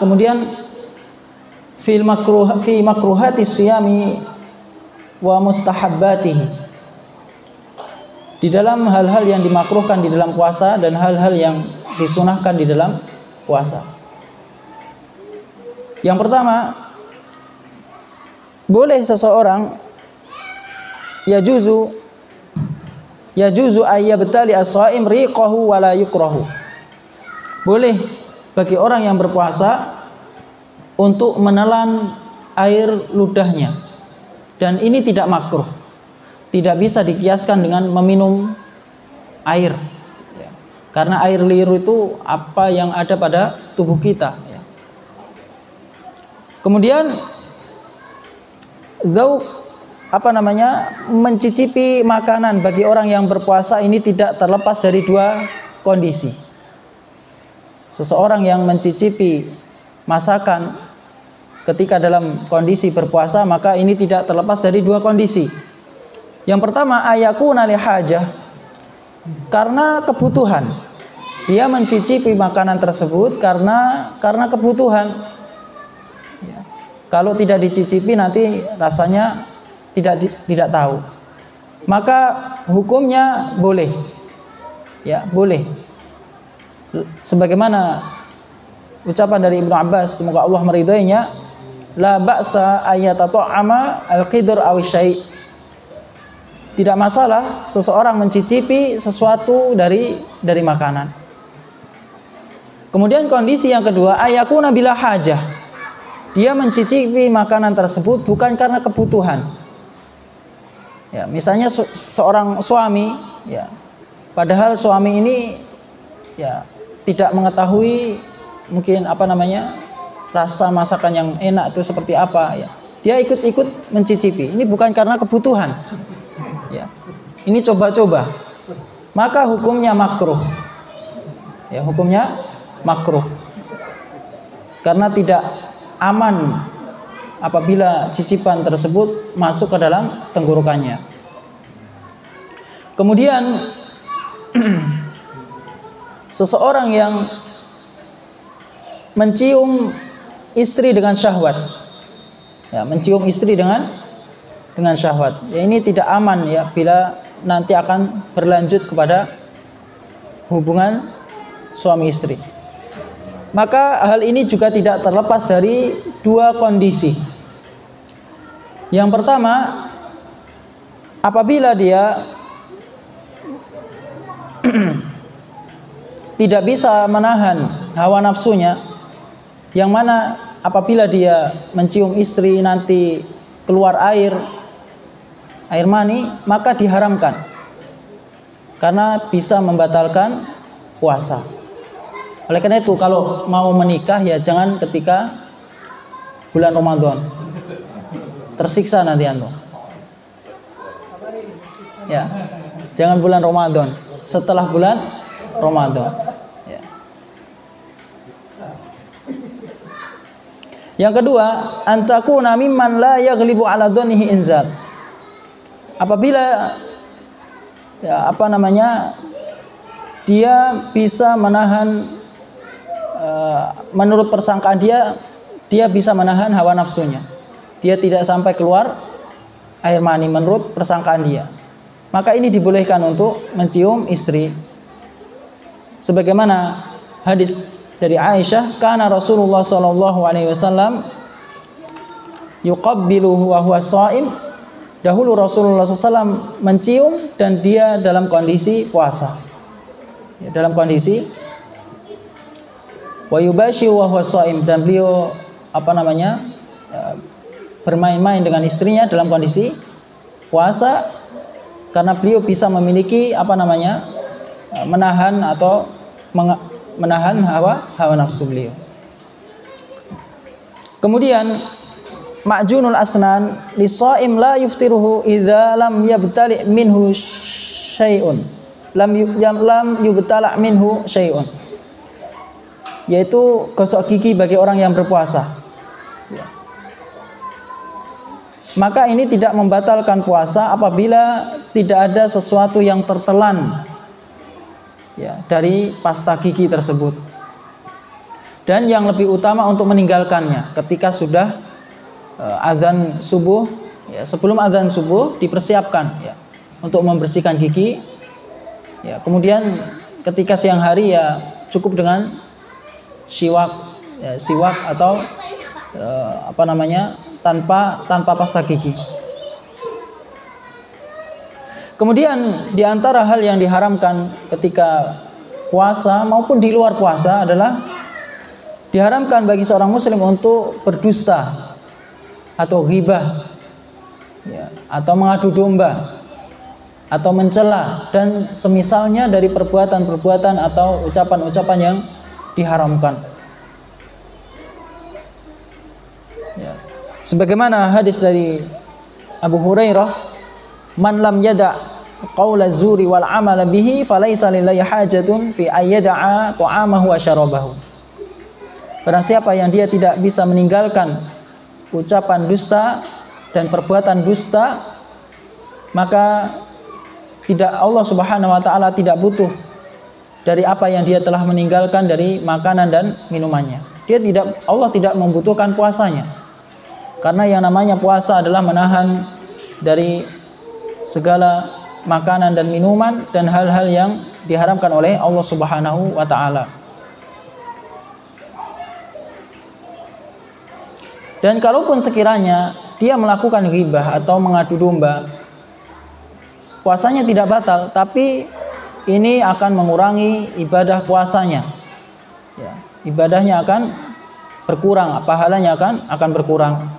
kemudian fi makruhati siyami wa mustahabbatihi, di dalam hal-hal yang dimakruhkan di dalam puasa dan hal-hal yang disunahkan di dalam puasa. Yang pertama, boleh seseorang yajuzu ayyabtali as-shaim riqahu wa la yukrahu. Boleh bagi orang yang berpuasa untuk menelan air ludahnya, dan ini tidak makruh. Tidak bisa dikiaskan dengan meminum air, ya. Karena air liur itu apa yang ada pada tubuh kita, ya. Kemudian mencicipi makanan bagi orang yang berpuasa ini tidak terlepas dari dua kondisi. Seseorang yang mencicipi masakan ketika dalam kondisi berpuasa, maka ini tidak terlepas dari dua kondisi. Yang pertama, ayakuna li hajah, karena kebutuhan. Dia mencicipi makanan tersebut karena kebutuhan. Ya. Kalau tidak dicicipi nanti rasanya tidak tahu. Maka hukumnya boleh. Ya, boleh. Sebagaimana ucapan dari Ibnu Abbas, semoga Allah meridhoinya, la ba'sa ayatata'ama al-qidr aw syai'. Tidak masalah seseorang mencicipi sesuatu dari makanan. Kemudian kondisi yang kedua, ayakuna bila hajah. Dia mencicipi makanan tersebut bukan karena kebutuhan. Ya, misalnya seorang suami, ya, padahal suami ini ya tidak mengetahui mungkin rasa masakan yang enak itu seperti apa, ya. Dia ikut mencicipi. Ini bukan karena kebutuhan. Ya, ini coba-coba, maka hukumnya makruh. Ya, hukumnya makruh karena tidak aman apabila cicipan tersebut masuk ke dalam tenggorokannya. Kemudian seseorang yang mencium istri dengan syahwat, ya, mencium istri dengan syahwat. Ya, ini tidak aman ya bila nanti akan berlanjut kepada hubungan suami istri. Maka hal ini juga tidak terlepas dari dua kondisi. Yang pertama, apabila dia tidak bisa menahan hawa nafsunya, yang mana apabila dia mencium istri nanti keluar air mani, maka diharamkan karena bisa membatalkan puasa. Oleh karena itu, kalau mau menikah ya jangan ketika bulan Ramadan, tersiksa nanti antum. Ya, jangan bulan Ramadan, setelah bulan Ramadan. Ya. Yang kedua, antakuna mimman la yaghlibu ala dhanihi inzal. Apabila dia bisa menahan, menurut persangkaan dia bisa menahan hawa nafsunya, dia tidak sampai keluar air mani menurut persangkaan dia, maka ini dibolehkan untuk mencium istri. Sebagaimana hadis dari Aisyah, kana Rasulullah sallallahu alaihi wasallam yuqabbiluhu wa huwa shaim. Dahulu Rasulullah SAW mencium dan dia dalam kondisi puasa, ya, dalam kondisi wa yubashiru wa huwa shaim, dan beliau bermain-main dengan istrinya dalam kondisi puasa, karena beliau bisa memiliki menahan atau menahan hawa nafsu beliau. Kemudian ma'junul asnan lis-shaim la yuftiruhu idza lam yabtali' minhu syai'un. Lam yubtala' minhu syai'un. Yaitu gosok gigi bagi orang yang berpuasa. Ya. Maka ini tidak membatalkan puasa apabila tidak ada sesuatu yang tertelan, ya, dari pasta gigi tersebut. dan yang lebih utama untuk meninggalkannya ketika sudah azan subuh, ya, sebelum azan subuh dipersiapkan ya untuk membersihkan gigi. Ya, kemudian ketika siang hari ya cukup dengan siwak, ya, siwak atau tanpa pasta gigi. Kemudian di antara hal yang diharamkan ketika puasa maupun di luar puasa adalah diharamkan bagi seorang muslim untuk berdusta atau ghibah, ya, atau mengadu domba atau mencela dan semisalnya dari perbuatan-perbuatan atau ucapan-ucapan yang diharamkan. Ya. Sebagaimana hadis dari Abu Hurairah, "Man lam yada' qaula zuri wal amala bihi falaysa lillahi hajatun fi ayyada'a ta'amahu wa syarabahu." Barang siapa yang dia tidak bisa meninggalkan ucapan dusta dan perbuatan dusta, maka Allah Subhanahu wa taala tidak butuh dari apa yang dia telah meninggalkan dari makanan dan minumannya. Allah tidak membutuhkan puasanya. Karena yang namanya puasa adalah menahan dari segala makanan dan minuman dan hal-hal yang diharamkan oleh Allah Subhanahu wa taala. Dan kalaupun sekiranya dia melakukan ghibah atau mengadu domba, puasanya tidak batal, tapi ini akan mengurangi ibadah puasanya. Ya, ibadahnya akan berkurang, pahalanya akan berkurang.